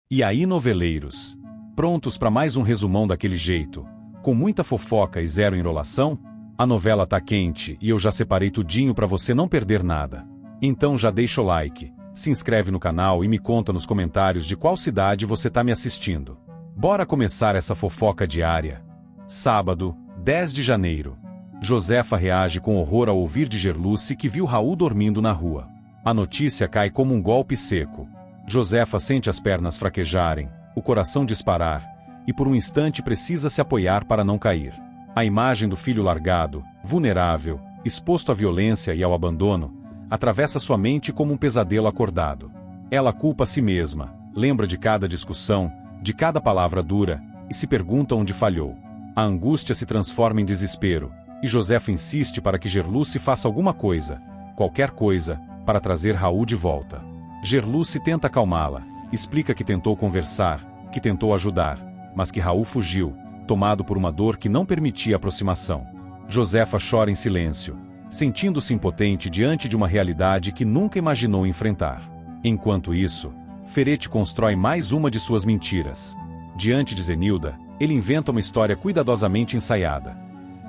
E aí, noveleiros? Prontos para mais um resumão daquele jeito? Com muita fofoca e zero enrolação? A novela tá quente e eu já separei tudinho para você não perder nada. Então já deixa o like, se inscreve no canal e me conta nos comentários de qual cidade você tá me assistindo. Bora começar essa fofoca diária. Sábado, 10 de janeiro. Josefa reage com horror ao ouvir de Gerluce que viu Raul dormindo na rua. A notícia cai como um golpe seco. Josefa sente as pernas fraquejarem, o coração disparar, e por um instante precisa se apoiar para não cair. A imagem do filho largado, vulnerável, exposto à violência e ao abandono, atravessa sua mente como um pesadelo acordado. Ela culpa a si mesma, lembra de cada discussão, de cada palavra dura, e se pergunta onde falhou. A angústia se transforma em desespero, e Josefa insiste para que Gerluce faça alguma coisa, qualquer coisa, para trazer Raul de volta. Gerluce tenta acalmá-la, explica que tentou conversar, que tentou ajudar, mas que Raul fugiu, tomado por uma dor que não permitia aproximação. Josefa chora em silêncio, sentindo-se impotente diante de uma realidade que nunca imaginou enfrentar. Enquanto isso, Ferete constrói mais uma de suas mentiras. Diante de Zenilda, ele inventa uma história cuidadosamente ensaiada.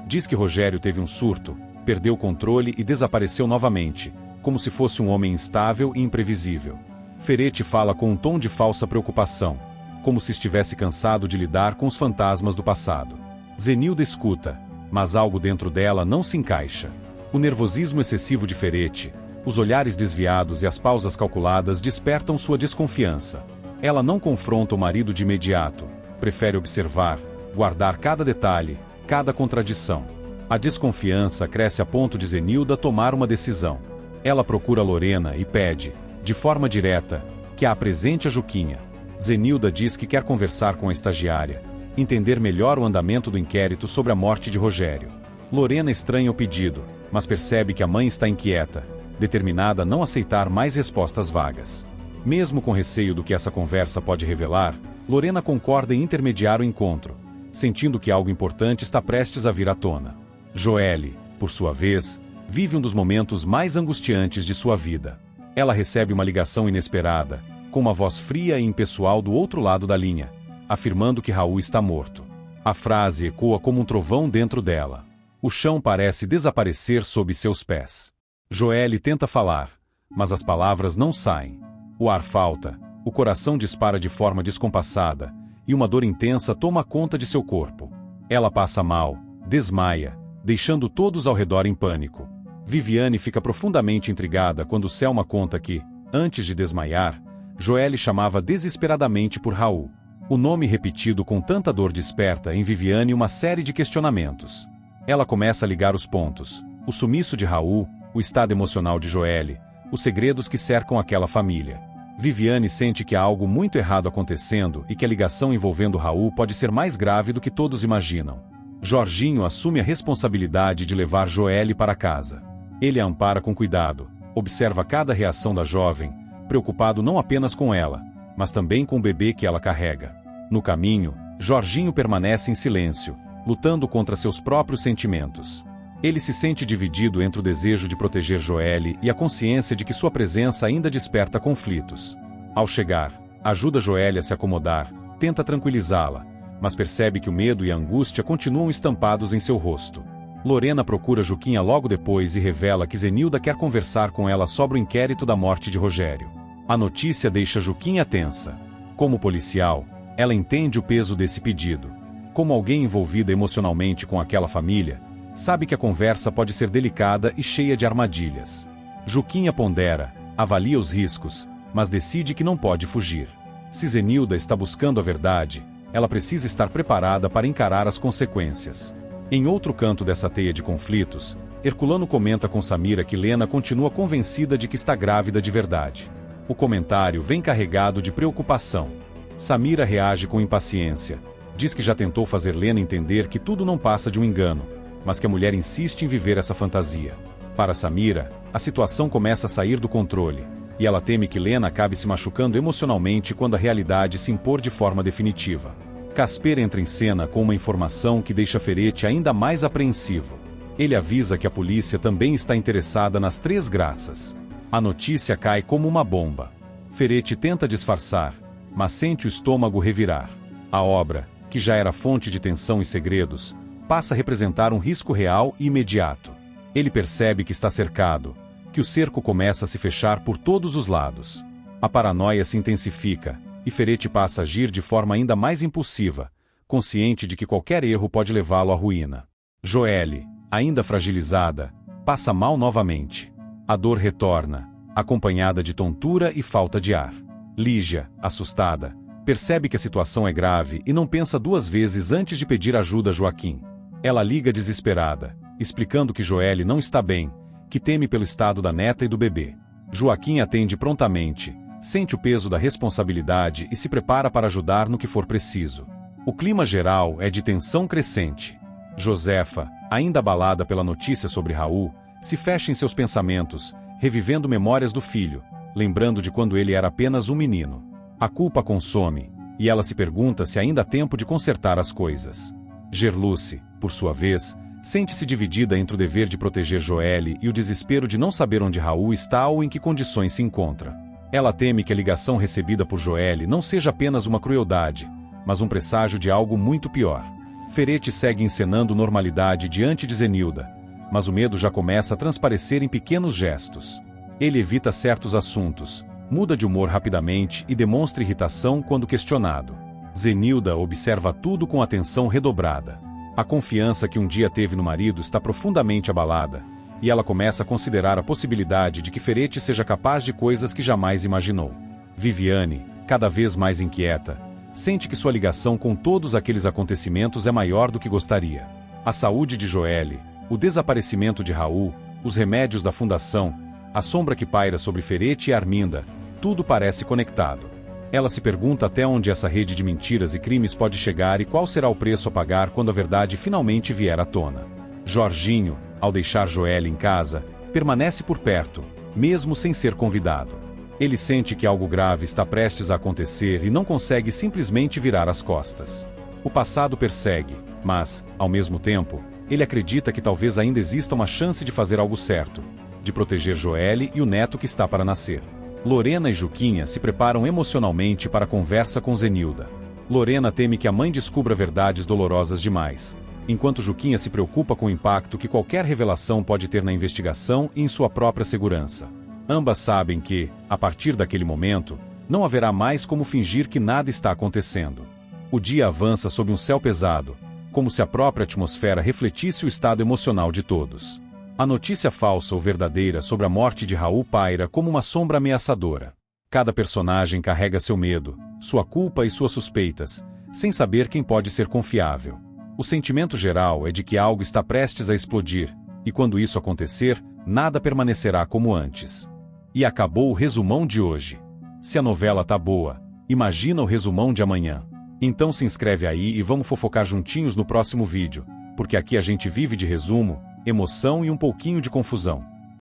Diz que Rogério teve um surto, perdeu o controle e desapareceu novamente, como se fosse um homem instável e imprevisível. Ferete fala com um tom de falsa preocupação, como se estivesse cansado de lidar com os fantasmas do passado. Zenilda escuta, mas algo dentro dela não se encaixa. O nervosismo excessivo de Ferete, os olhares desviados e as pausas calculadas despertam sua desconfiança. Ela não confronta o marido de imediato, prefere observar, guardar cada detalhe, cada contradição. A desconfiança cresce a ponto de Zenilda tomar uma decisão. Ela procura Lorena e pede, de forma direta, que a apresente a Juquinha. Zenilda diz que quer conversar com a estagiária, entender melhor o andamento do inquérito sobre a morte de Rogério. Lorena estranha o pedido, mas percebe que a mãe está inquieta, determinada a não aceitar mais respostas vagas. Mesmo com receio do que essa conversa pode revelar, Lorena concorda em intermediar o encontro, sentindo que algo importante está prestes a vir à tona. Joelle, por sua vez, vive um dos momentos mais angustiantes de sua vida. Ela recebe uma ligação inesperada, com uma voz fria e impessoal do outro lado da linha, afirmando que Raul está morto. A frase ecoa como um trovão dentro dela. O chão parece desaparecer sob seus pés. Joelle tenta falar, mas as palavras não saem. O ar falta, o coração dispara de forma descompassada, e uma dor intensa toma conta de seu corpo. Ela passa mal, desmaia, deixando todos ao redor em pânico. Viviane fica profundamente intrigada quando Selma conta que, antes de desmaiar, Joelle chamava desesperadamente por Raul. O nome repetido com tanta dor desperta em Viviane uma série de questionamentos. Ela começa a ligar os pontos: o sumiço de Raul, o estado emocional de Joelle, os segredos que cercam aquela família. Viviane sente que há algo muito errado acontecendo e que a ligação envolvendo Raul pode ser mais grave do que todos imaginam. Jorginho assume a responsabilidade de levar Joelle para casa. Ele a ampara com cuidado, observa cada reação da jovem, preocupado não apenas com ela, mas também com o bebê que ela carrega. No caminho, Jorginho permanece em silêncio, lutando contra seus próprios sentimentos. Ele se sente dividido entre o desejo de proteger Joelle e a consciência de que sua presença ainda desperta conflitos. Ao chegar, ajuda Joelle a se acomodar, tenta tranquilizá-la, mas percebe que o medo e a angústia continuam estampados em seu rosto. Lorena procura Juquinha logo depois e revela que Zenilda quer conversar com ela sobre o inquérito da morte de Rogério. A notícia deixa Juquinha tensa. Como policial, ela entende o peso desse pedido. Como alguém envolvida emocionalmente com aquela família, sabe que a conversa pode ser delicada e cheia de armadilhas. Juquinha pondera, avalia os riscos, mas decide que não pode fugir. Se Zenilda está buscando a verdade, ela precisa estar preparada para encarar as consequências. Em outro canto dessa teia de conflitos, Herculano comenta com Samira que Lena continua convencida de que está grávida de verdade. O comentário vem carregado de preocupação. Samira reage com impaciência. Diz que já tentou fazer Lena entender que tudo não passa de um engano, mas que a mulher insiste em viver essa fantasia. Para Samira, a situação começa a sair do controle, e ela teme que Lena acabe se machucando emocionalmente quando a realidade se impor de forma definitiva. Casper entra em cena com uma informação que deixa Ferete ainda mais apreensivo. Ele avisa que a polícia também está interessada nas Três Graças. A notícia cai como uma bomba. Ferete tenta disfarçar, mas sente o estômago revirar. A obra, que já era fonte de tensão e segredos, passa a representar um risco real e imediato. Ele percebe que está cercado, que o cerco começa a se fechar por todos os lados. A paranoia se intensifica, e Ferete passa a agir de forma ainda mais impulsiva, consciente de que qualquer erro pode levá-lo à ruína. Joelle, ainda fragilizada, passa mal novamente. A dor retorna, acompanhada de tontura e falta de ar. Lígia, assustada, percebe que a situação é grave e não pensa duas vezes antes de pedir ajuda a Joaquim. Ela liga desesperada, explicando que Joelle não está bem, que teme pelo estado da neta e do bebê. Joaquim atende prontamente, sente o peso da responsabilidade e se prepara para ajudar no que for preciso. O clima geral é de tensão crescente. Josefa, ainda abalada pela notícia sobre Raul, se fecha em seus pensamentos, revivendo memórias do filho, lembrando de quando ele era apenas um menino. A culpa consome, e ela se pergunta se ainda há tempo de consertar as coisas. Gerluce, por sua vez, sente-se dividida entre o dever de proteger Joelle e o desespero de não saber onde Raul está ou em que condições se encontra. Ela teme que a ligação recebida por Joelle não seja apenas uma crueldade, mas um presságio de algo muito pior. Ferete segue encenando normalidade diante de Zenilda, mas o medo já começa a transparecer em pequenos gestos. Ele evita certos assuntos, muda de humor rapidamente e demonstra irritação quando questionado. Zenilda observa tudo com atenção redobrada. A confiança que um dia teve no marido está profundamente abalada, e ela começa a considerar a possibilidade de que Ferete seja capaz de coisas que jamais imaginou. Viviane, cada vez mais inquieta, sente que sua ligação com todos aqueles acontecimentos é maior do que gostaria. A saúde de Joelle, o desaparecimento de Raul, os remédios da fundação, a sombra que paira sobre Ferete e Arminda, tudo parece conectado. Ela se pergunta até onde essa rede de mentiras e crimes pode chegar e qual será o preço a pagar quando a verdade finalmente vier à tona. Jorginho, ao deixar Joelle em casa, permanece por perto, mesmo sem ser convidado. Ele sente que algo grave está prestes a acontecer e não consegue simplesmente virar as costas. O passado persegue, mas, ao mesmo tempo, ele acredita que talvez ainda exista uma chance de fazer algo certo, de proteger Joelle e o neto que está para nascer. Lorena e Juquinha se preparam emocionalmente para a conversa com Zenilda. Lorena teme que a mãe descubra verdades dolorosas demais, enquanto Juquinha se preocupa com o impacto que qualquer revelação pode ter na investigação e em sua própria segurança. Ambas sabem que, a partir daquele momento, não haverá mais como fingir que nada está acontecendo. O dia avança sob um céu pesado, como se a própria atmosfera refletisse o estado emocional de todos. A notícia falsa ou verdadeira sobre a morte de Raul paira como uma sombra ameaçadora. Cada personagem carrega seu medo, sua culpa e suas suspeitas, sem saber quem pode ser confiável. O sentimento geral é de que algo está prestes a explodir, e quando isso acontecer, nada permanecerá como antes. E acabou o resumão de hoje. Se a novela tá boa, imagina o resumão de amanhã. Então se inscreve aí e vamos fofocar juntinhos no próximo vídeo, porque aqui a gente vive de resumo, emoção e um pouquinho de confusão.